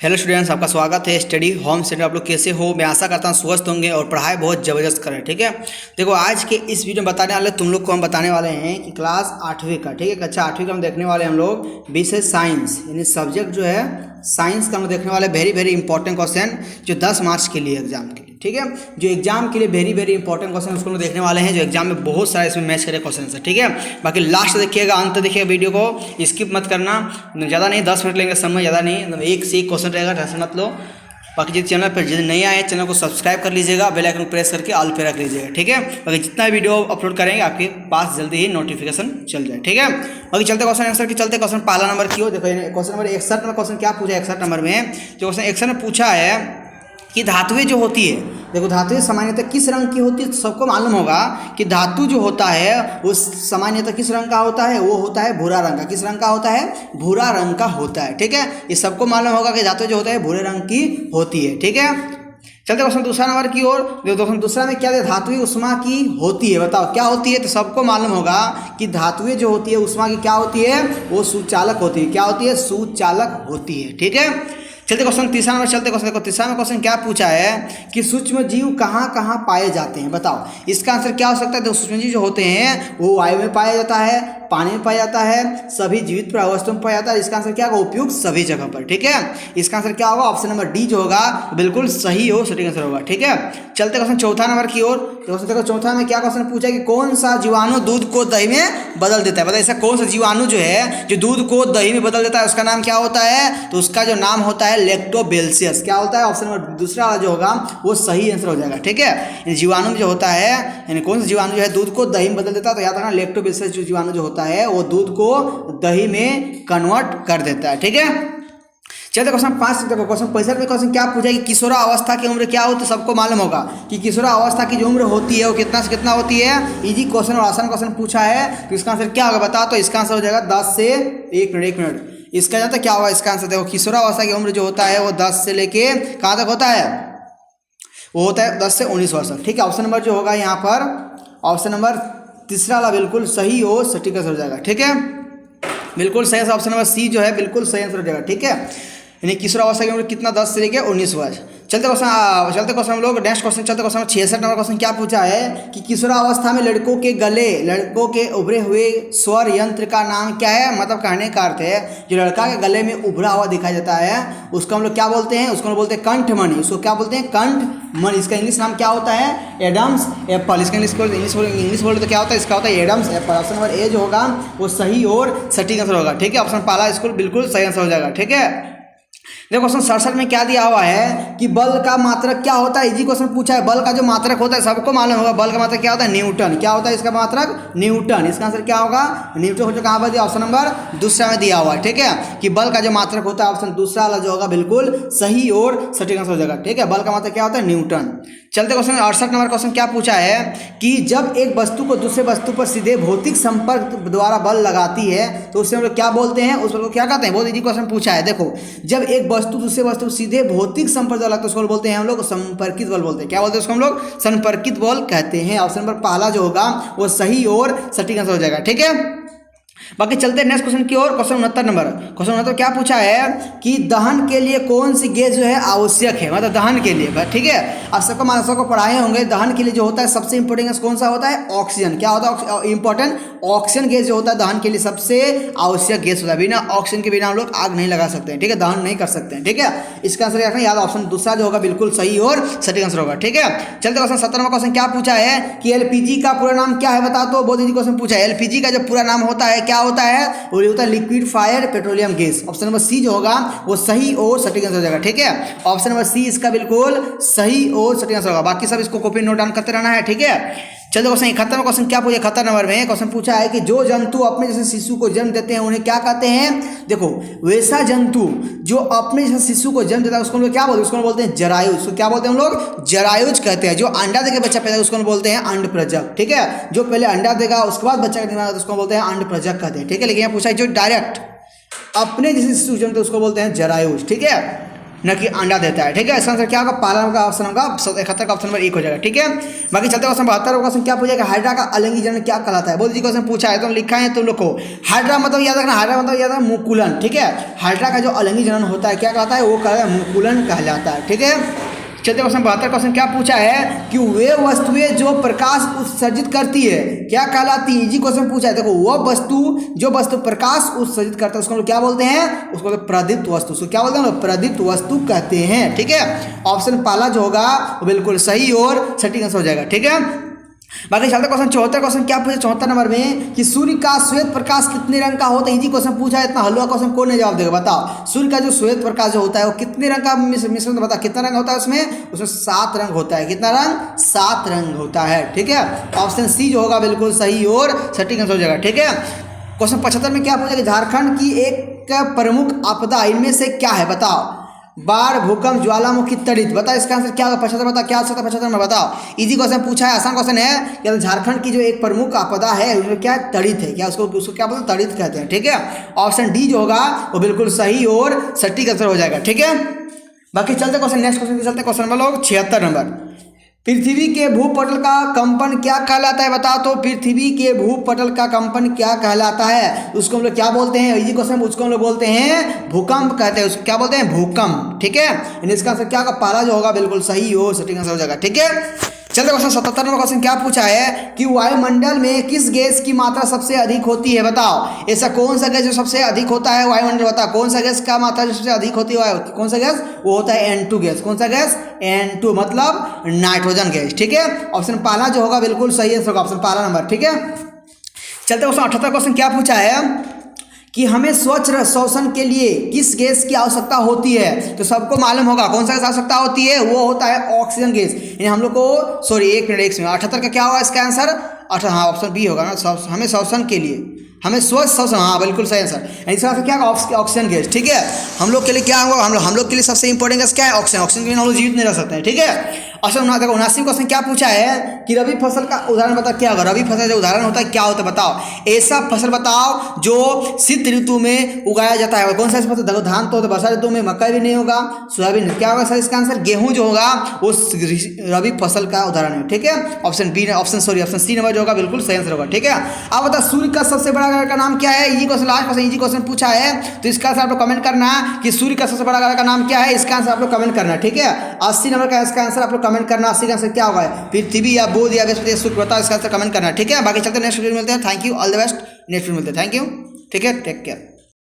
Hello students, आपका स्वागत है स्टडी होम सेंटर। आप लोग कैसे हो? मैं आशा करता हूँ स्वस्थ होंगे और पढ़ाई बहुत ज़बरदस्त करें। ठीक है, देखो आज के इस वीडियो में बताने वाले तुम लोग को हम बताने वाले हैं कि क्लास 8वीं का, ठीक है, कक्षा 8वीं का हम देखने वाले हैं हम लोग विषय साइंस, यानी सब्जेक्ट जो है साइंस का हम देखने वाले वेरी वेरी इंपॉर्टेंट क्वेश्चन जो 10 मार्च के लिए एग्जाम के लिए, ठीक है, जो एग्जाम के लिए वेरी वेरी इंपॉर्टेंट क्वेश्चन उसको हम देखने वाले हैं, जो एग्जाम में बहुत सारे इसमें मैच करे क्वेश्चन है। ठीक है, बाकी लास्ट देखिएगा, अंत देखिएगा वीडियो को, स्किप मत करना। ज़्यादा नहीं, 10 मिनट लेंगे समय, ज़्यादा नहीं, एक से एक क्वेश्चन रहेगा, टेंशन मत लो। बाकी जिस चैनल पर यदि नहीं आए चैनल को सब्सक्राइब कर लीजिएगा, बेल आइकन प्रेस करके ऑल पे रख लीजिएगा। ठीक है, बाकी जितना वीडियो अपलोड करेंगे आपके पास जल्दी ही नोटिफिकेशन चल जाए। ठीक है, बाकी चलते क्वेश्चन आंसर की चलते। क्वेश्चन पहला नंबर की हो, देखो क्वेश्चन नंबर 61 में क्वेश्चन क्या पूछा है। 61 नंबर में जो क्वेश्चन 61 में पूछा है कि धातुएं जो होती है, देखो धातुएं सामान्यतः किस रंग की होती है, तो सबको मालूम होगा कि धातु जो होता है वो सामान्यतः किस रंग का होता है, वो होता है भूरा रंग का। किस रंग का होता है? भूरा रंग का होता है। ठीक है, ये सबको मालूम होगा कि धातु जो होता है भूरे रंग की होती है। ठीक है, चलते क्वेश्चन दूसरा नंबर की ओर। क्वेश्चन दूसरा में क्या है? धातुएं उष्मा की होती है, बताओ क्या होती है? तो सबको मालूम होगा कि धातुएं जो होती है उष्मा की क्या होती है, वो सुचालक होती है। क्या होती है? सुचालक होती है। ठीक है, चलते क्वेश्चन तीसरा नंबर चलते। क्वेश्चन देखो तीसरा में क्वेश्चन क्या पूछा है कि सूक्ष्म जीव कहाँ कहाँ पाए जाते हैं, बताओ इसका आंसर क्या हो सकता है। तो सूक्ष्म जीव जो होते हैं वो वायु में पाया जाता है, पानी में पाया जाता है, सभी जीवित प्रावस्तु में पाया जाता है। इसका आंसर क्या होगा? उपयुक्त सभी जगह पर। ठीक है, इसका आंसर क्या होगा? ऑप्शन नंबर डी जो होगा बिल्कुल सही हो, सटीक आंसर होगा। ठीक है, चलते क्वेश्चन चौथा नंबर की ओर। देखो चौथा में क्या क्वेश्चन पूछा है कि कौन सा जीवाणु दूध को दही में बदल देता है, बताइए ऐसा कौन सा जीवाणु जो है जो दूध को दही में बदल देता है, उसका नाम क्या होता है? तो उसका जो नाम होता है लैक्टोबैसिलस। क्या होता है? ऑप्शन नंबर दूसरा वाला जो होगा वो सही आंसर हो जाएगा। ठीक है, जीवाणु जो होता है, यानी कौन सा जीवाणु जो है दूध को दही में बदल देता है, तो याद रखना लैक्टोबैसिलस जो जीवाणु जो होता है वो दूध को दही में कन्वर्ट कर देता है। ठीक है, चलिए क्वेश्चन 5 देखो। क्वेश्चन 65 में क्वेश्चन क्या पूछा है कि किशोरा अवस्था की उम्र क्या होती है। सबको मालूम होगा कि किशोरा अवस्था की जो उम्र होती है वो कितना से कितना होती है। इजी क्वेश्चन और आसान क्वेश्चन पूछा है, तो इसका आंसर क्या होगा बताओ। तो इसका आंसर हो जाएगा 10 से 1 मिनट इसका जाता क्या होगा इसका आंसर। देखो किशोरा अवस्था की उम्र जो होता है वो 10 से लेके कहाँ तक होता है, वो होता है 10 से 19 वर्ष तक। ठीक है, ऑप्शन नंबर जो होगा यहाँ पर ऑप्शन नंबर तीसरा वाला बिल्कुल सही और सटीक आंसर हो जाएगा। ठीक है, बिल्कुल सही आंसर ऑप्शन नंबर सी जो है बिल्कुल सही आंसर हो जाएगा। ठीक है, यानी किशोर अवस्था की उम्र कितना 10 से लेकर 19 वर्ष। चलते क्वेश्चन हम लोग नेक्स्ट क्वेश्चन चलते। क्वेश्चन 66 नंबर क्वेश्चन क्या पूछा है कि किशोरावस्था में लड़कों के उभरे हुए स्वर यंत्र का नाम क्या है। मतलब कहने का अर्थ है जो लड़का के गले में उभरा हुआ दिखाई देता है उसको हम लोग क्या बोलते हैं? उसको हम बोलते हैं कंठमणि। उसको क्या बोलते हैं? कंठमणि। इसका इंग्लिश नाम क्या होता है? Adam's apple. इसका इंग्लिश बोलते तो क्या होता है? इसका होता है Adam's apple. Option number A जो होगा वो सही और सटीक आंसर होगा। ठीक है, ऑप्शन पहला इसको बिल्कुल सही आंसर हो जाएगा। ठीक है, देखो क्वेश्चन 67 में क्या दिया हुआ है कि बल का मात्रक क्या होता है। इजी क्वेश्चन पूछा है, बल का जो मात्रक होता है सबको मालूम होगा, बल का मात्रक क्या होता है? न्यूटन। क्या होता है इसका मात्रक? न्यूटन। इसका आंसर क्या होगा? न्यूटन हो जो कहाँ पर दिया? ऑप्शन नंबर दूसरा में दिया हुआ है। ठीक है, कि बल का जो मात्रक होता है ऑप्शन दूसरा वाला जो होगा बिल्कुल सही और सटीक आंसर हो जाएगा। ठीक है, बल का मात्रक क्या होता है? न्यूटन। चलते क्वेश्चन 68 नंबर क्वेश्चन क्या पूछा है कि जब एक वस्तु को दूसरे वस्तु पर सीधे भौतिक संपर्क द्वारा बल लगाती है तो उसे हम लोग क्या बोलते हैं? उस बल को क्या कहते हैं? बहुत इजी क्वेश्चन पूछा है। देखो जब एक वस्तु दूसरे वस्तु सीधे भौतिक संपर्क द्वारा लगता है उसको बोलते हैं हम लोग संपर्कित बल बोलते हैं। क्या बोलते हैं उसको? हम लोग संपर्कित बल कहते हैं। ऑप्शन नंबर पहला जो होगा वो सही और सटीक आंसर हो जाएगा। ठीक है, बाकी चलते नेक्स्ट क्वेश्चन की ओर। क्वेश्चन 69 नंबर क्वेश्चन 69 क्या पूछा है कि दहन के लिए कौन सी गैस जो है आवश्यक है, मतलब दहन के लिए। ठीक है, आप सबको पढ़ाए होंगे दहन के लिए जो होता है सबसे इंपॉर्टेंट गैस कौन सा होता है? ऑक्सीजन। क्या होता है? इंपॉर्टेंट ऑक्सीजन गैस जो होता है दहन के लिए सबसे आवश्यक गैस होता है। बिना ऑक्सीजन के बिना हम लोग आग नहीं लगा सकते हैं। ठीक है, दहन नहीं कर सकते हैं। ठीक है, इसका आंसर रखना याद, ऑप्शन दूसरा जो होगा बिल्कुल सही और सटीक आंसर होगा। ठीक है, चलते क्वेश्चन 17 में क्वेश्चन क्या पूछा है कि एलपीजी का पूरा नाम क्या है बता। तो बहुत इजी क्वेश्चन पूछा है, एलपीजी का जो पूरा नाम होता है क्या होता है? वो होता है liquid fire petroleum gas. Option number C जो होगा वो सही और सटीक आंसर हो जाएगा। ठीक है, ऑप्शन नंबर सी इसका बिल्कुल सही और सटीक आंसर होगा। बाकी सब इसको कॉपी नोट डाउन करते रहना है। ठीक है, चलो क्वेश्चन 71 में क्वेश्चन क्या पूछा? 71 नंबर में क्वेश्चन पूछा है कि जो जंतु अपने जैसे शिशु को जन्म देते हैं उन्हें क्या कहते हैं। देखो वैसा जंतु जो अपने जैसे शिशु को जन्म देता है उसको हम लोग क्या बोलते हैं? उसको बोलते हैं जरायुज। उसको क्या बोलते हैं हम लोग? जरायुज कहते हैं। जो अंडा देकर बच्चा पैदा उसको बोलते हैं अंड प्रजक। ठीक है, जो पहले अंडा देगा उसके बाद बच्चा का निर्माण होता है उसको बोलते हैं अंड प्रजक कहते हैं। ठीक है, लेकिन यहाँ पूछा है जो डायरेक्ट अपने जैसे शिशु जन्म देते उसको बोलते हैं जरायुज। ठीक है, न कि अंडा देता है। ठीक है, इसका आंसर क्या होगा? पहला का ऑप्शन होगा 71 का ऑप्शन नंबर 1 हो जाएगा। ठीक है, बाकी चलते क्वेश्चन 72 क्वेश्चन क्या पूछेगा? हाइड्रा का अलिंगी जनन क्या कहलाता है? बहुत जी क्वेश्चन पूछा है तो लिखा है तुम लोग को। हाइड्रा मतलब याद रखना, हाइड्रा मतलब याद रखना मुकुलन। ठीक है, हाइड्रा का जो अलिंगी जनन होता है क्या कहलाता है? वो कहलाता है मुकुलन कहलाता है। ठीक है, चलते क्वेश्चन 72 क्वेश्चन क्या पूछा है कि वे वस्तुएं जो प्रकाश उत्सर्जित करती है क्या कहलाती है? इजी क्वेश्चन पूछा है। देखो, जो वस्तु प्रकाश उत्सर्जित करता है उसको लोग क्या बोलते हैं? उसको प्रदीप्त वस्तु। उसको क्या बोलते हैं? लोग प्रदीप्त वस्तु कहते हैं। ठीक है, ऑप्शन पहला जो होगा वो बिल्कुल सही और सटीक आंसर हो जाएगा। ठीक है, बाकी चलते क्वेश्चन 74 क्वेश्चन क्या पूछा 74 नंबर में कि सूर्य का श्वेत प्रकाश कितने रंग का होता है? इजी क्वेश्चन पूछा है, इतना हलवा क्वेश्चन कौन नहीं जवाब देगा? बताओ, सूर्य का जो श्वेत प्रकाश जो होता है वो कितने रंग का मिश्रण? बता, कितना रंग होता है उसमें 7 रंग होता है। कितना रंग? 7 रंग होता है। ठीक है, ऑप्शन सी जो होगा बिल्कुल सही और सटीक आंसर हो जाएगा। ठीक है, क्वेश्चन 75 में क्या पूछा कि झारखंड की एक प्रमुख आपदा इनमें से क्या है? बताओ, बाढ़, भूकंप, ज्वालामुखी, तड़ित। बताओ इसका आंसर क्या होगा? 75 बता क्या हो सकता है 75 में? बताओ, इजी क्वेश्चन पूछा है, आसान क्वेश्चन है। क्या झारखंड की जो एक प्रमुख आपदा है उसमें क्या है? तड़ित है। क्या उसको क्या बोलते हैं? तड़ित कहते हैं। ठीक है, ऑप्शन डी जो होगा वो बिल्कुल सही और सटीक आंसर हो जाएगा। ठीक है, बाकी चलते क्वेश्चन नेक्स्ट क्वेश्चन चलते क्वेश्चन नंबर लोग 76 नंबर। पृथ्वी के भूपटल का कंपन क्या कहलाता है? बताओ तो, पृथ्वी के भूपटल का कंपन क्या कहलाता है? उसको हम लोग क्या बोलते हैं? इजी क्वेश्चन, उसको हम लोग बोलते हैं भूकंप कहते हैं। उसको क्या बोलते हैं? भूकंप। ठीक है, इसका आंसर क्या होगा? पहला जो होगा बिल्कुल सही हो सटीक आंसर हो जाएगा। ठीक है, चलते क्वेश्चन 77 नंबर क्वेश्चन क्या पूछा है कि वायुमंडल में किस गैस की मात्रा सबसे अधिक होती है? बताओ, ऐसा कौन सा गैस जो सबसे अधिक होता है वायुमंडल? बताओ, कौन सा गैस का मात्रा जो सबसे अधिक होती है? कौन सा गैस? वो होता है N2 गैस। कौन सा गैस? N2 मतलब नाइट्रोजन गैस। ठीक है, ऑप्शन पहला जो होगा बिल्कुल सही आंसर होगा, ऑप्शन पहला नंबर। ठीक है, चलते क्वेश्चन 78 क्वेश्चन क्या पूछा है कि हमें स्वच्छ श्वसन के लिए किस गैस की आवश्यकता होती है? तो सबको मालूम होगा कौन सा गैस आवश्यकता होती है? वो होता है ऑक्सीजन गैस। यानी हम लोग को सॉरी एक मिनट 78 का क्या होगा इसका आंसर? हाँ, ऑप्शन बी होगा ना, हमें श्वसन के लिए, हमें स्वच्छ श्वसन। हाँ बिल्कुल सही आंसर। इसका आंसर क्या होगा? Oxygen gas. ठीक है, हम लोग के लिए क्या होगा? हम लोग के लिए सबसे इंपॉर्टेंट गैस क्या है? ऑक्सीजन। ऑक्सीजन के बिना हम लोग जीवित नहीं रह सकते हैं। ठीक है, अच्छा देखो 79 क्वेश्चन क्या पूछा है कि रबी फसल का उदाहरण बताओ क्या होगा? रबी फसल जो उदाहरण होता है क्या होता है? बताओ, ऐसा फसल बताओ जो शीत ऋतु में उगाया जाता है। कौन सा फसल? देखो, धान तो वर्षा ऋतु में, मक्का भी नहीं होगा, सोयाबीन। क्या होगा सर इसका आंसर? गेहूं जो होगा वो रबी फसल का उदाहरण है। ठीक है, option B, option C number जो होगा बिल्कुल सही आंसर होगा। ठीक है, अब बताओ सूर्य का सबसे बड़ा ग्रह का नाम क्या है? Easy question, last question easy question पूछा है तो इसका आंसर आप लोग कमेंट करना कि सूर्य का सबसे बड़ा ग्रह का नाम क्या है? इसका आंसर आप लोग कमेंट करना। ठीक है, 80 नंबर का इसका आंसर आप लोग कमेंट करना। 80 का आंसर क्या होगा? पृथ्वी या बुध या बृहस्पति, शुक्र, बताओ इसका आंसर कमेंट करना। ठीक है, बाकी चलते नेक्स्ट वीडियो मिलते हैं। Thank you, all the best. Next video मिलते हैं। Thank you. ठीक है, टेक केयर।